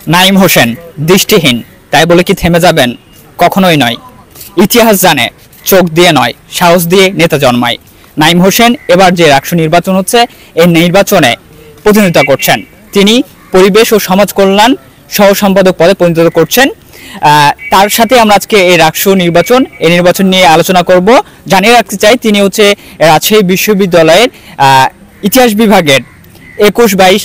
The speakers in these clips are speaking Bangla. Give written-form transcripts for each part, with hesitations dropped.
নাঈম হোসেন দৃষ্টিহীন, তাই বলে কি থেমে যাবেন? কখনোই নয়। ইতিহাস জানে, চোখ দিয়ে নয় সাহস দিয়ে নেতা জন্মায়। নাঈম হোসেন এবার যে রাষ্ট্র নির্বাচন হচ্ছে, এই নির্বাচনে প্রতিনিধিত্ব করছেন। তিনি পরিবেশ ও সমাজ কল্যাণ সহ সম্পাদক পদে প্রতিনিধিত্ব করছেন। তার সাথে আমরা আজকে এই রাষ্ট্র নির্বাচন নিয়ে আলোচনা করব। জানিয়ে রাখতে চাই, তিনি হচ্ছে রাজশাহী বিশ্ববিদ্যালয়ের ইতিহাস বিভাগের 21-22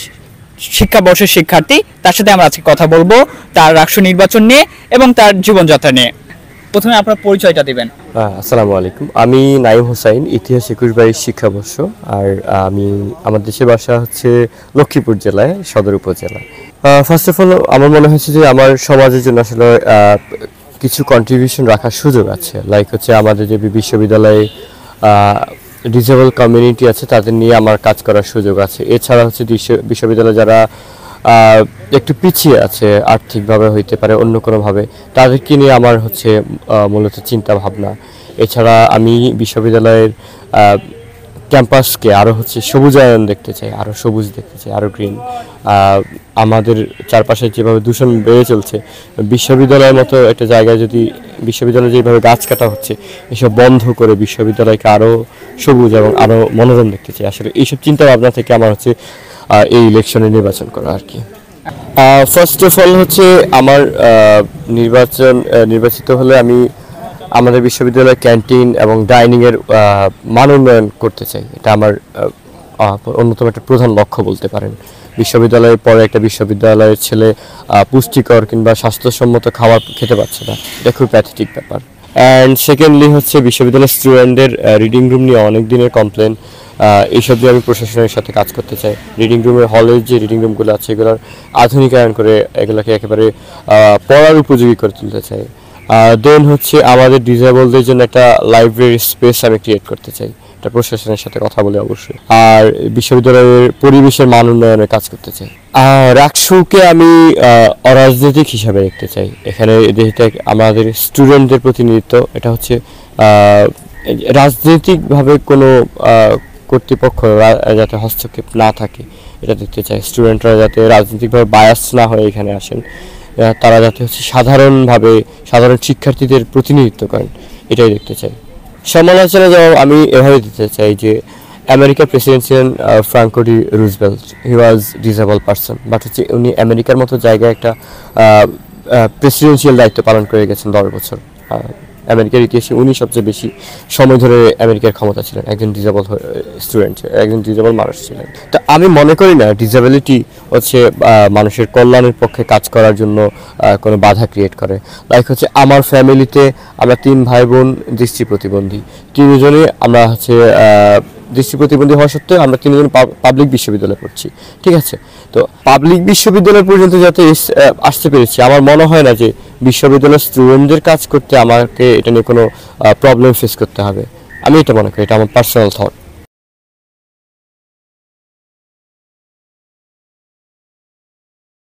শিক্ষাবর্ষের শিক্ষার্থী। তার সাথে আমরা আজকে কথা বলবো তার রাষ্ট্র নির্বাচন নিয়ে এবং তার জীবনযাত্রা নিয়ে। প্রথমে আপনার পরিচয়টা দিবেন। আসসালামু আলাইকুম, আমি নাঈম হোসাইন, ইতিহাস 21-22 শিক্ষাবর্ষ। আর আমি আমার দেশের বাসা হচ্ছে লক্ষ্মীপুর জেলায়, সদর উপজেলায়। ফার্স্ট অফ অল আমার মনে হয়েছে যে আমার সমাজের জন্য আসলে কিছু কন্ট্রিবিউশন রাখার সুযোগ আছে। লাইক হচ্ছে আমাদের যে বিশ্ববিদ্যালয়ে ডিসেবল কমিউনিটি আছে, তাদের নিয়ে আমার কাজ করার সুযোগ আছে। এছাড়া হচ্ছে বিশ্ববিদ্যালয়ে যারা একটু পিছিয়ে আছে আর্থিকভাবে হইতে পারে, অন্য কোনোভাবে, তাদেরকে নিয়ে আমার হচ্ছে মূলত চিন্তা ভাবনা। এছাড়া আমি বিশ্ববিদ্যালয়ের ক্যাম্পাসকে আরও হচ্ছে সবুজায়ন দেখতে চাই, আরও সবুজ দেখতে চাই, আরও গ্রিন। আমাদের চারপাশে যেভাবে দূষণ বেড়ে চলছে, বিশ্ববিদ্যালয়ের মতো একটা জায়গায় যদি বিশ্ববিদ্যালয়ে যেভাবে গাছ কাটা হচ্ছে, এসব বন্ধ করে বিশ্ববিদ্যালয়কে আরও সবুজ এবং আরও মনোরম দেখতে চাই। আসলে এইসব চিন্তা ভাবনা থেকে আমার হচ্ছে এই ইলেকশনে নির্বাচন করা আর কি। ফার্স্ট অফ অল হচ্ছে আমার নির্বাচিত হলে আমি আমাদের বিশ্ববিদ্যালয়ের ক্যান্টিন এবং ডাইনিংয়ের মান উন্নয়ন করতে চাই। এটা আমার অন্যতম একটা প্রধান লক্ষ্য বলতে পারেন। বিশ্ববিদ্যালয়ের পরে একটা বিশ্ববিদ্যালয়ের ছেলে পুষ্টিকর কিংবা স্বাস্থ্যসম্মত খাবার খেতে পারছে না, এটা খুব প্যাথেটিক ব্যাপার। অ্যান্ড সেকেন্ডলি হচ্ছে বিশ্ববিদ্যালয়ের স্টুডেন্টদের রিডিং রুম নিয়ে অনেক দিনের কমপ্লেন, এইসব দিয়ে আমি প্রশাসনের সাথে কাজ করতে চাই। রিডিং রুমের হলের যে রিডিং রুমগুলো আছে, এগুলোর আধুনিকায়ন করে এগুলোকে একেবারে পড়ার উপযোগী করে তুলতে চাই। দেন হচ্ছে আমাদের ডিসেবলদের জন্য একটা লাইব্রেরি স্পেস আমি ক্রিয়েট করতে চাই, এটা প্রশাসনের সাথে কথা বলে অবশ্যই। আর বিশ্ববিদ্যালয়ের পরিবেশের মান উন্নয়নের কাজ করতে চাই। রাকসুকে আমি অরাজনৈতিক হিসাবে দেখতে চাই। এখানে যেহেতু আমাদের স্টুডেন্টদের প্রতিনিধিত্ব, এটা হচ্ছে রাজনৈতিকভাবে কোনো কর্তৃপক্ষ যাতে হস্তক্ষেপ না থাকে, এটা দেখতে চাই। স্টুডেন্টরা যাতে রাজনৈতিকভাবে বায়াস না হয়ে এখানে আসেন, তারা যাতে হচ্ছে সাধারণ শিক্ষার্থীদের প্রতিনিধিত্ব করেন, এটাই দেখতে চাই। সমালোচনা যেমন আমি এভাবে দিতে চাই যে আমেরিকার প্রেসিডেন্ট ছিলেন Franco D Roosevelt. He was disable person, but হচ্ছে উনি আমেরিকার মতো জায়গায় একটা প্রেসিডেন্সিয়াল দায়িত্ব পালন করে গেছেন 10 বছর। আমেরিকার ইতিহাসে উনি সবচেয়ে বেশি সময় ধরে আমেরিকার ক্ষমতা ছিলেন, একজন ডিসেবল স্টুডেন্ট, একজন ডিসেবল মানুষ ছিলেন। তো আমি মনে করি না ডিসেবিলিটি হচ্ছে মানুষের কল্যাণের পক্ষে কাজ করার জন্য কোনো বাধা ক্রিয়েট করে। লাইক হচ্ছে আমার ফ্যামিলিতে আমরা 3 ভাই বোন দৃষ্টি প্রতিবন্ধী, 3 জনই আমরা হচ্ছে দৃষ্টি প্রতিবন্ধী হওয়া সত্ত্বেও আমরা 3 জন পাবলিক বিশ্ববিদ্যালয়ে পড়ছি, ঠিক আছে? তো পাবলিক বিশ্ববিদ্যালয় পর্যন্ত যাতে আসতে পেরেছি, আমার মনে হয় না যে বিশ্ববিদ্যালয়ের স্টুডেন্টদের কাজ করতে আমাকে এটা নিয়ে কোনো প্রবলেম ফেস করতে হবে। আমি এটা মনে করি, এটা আমার পার্সোনাল থট।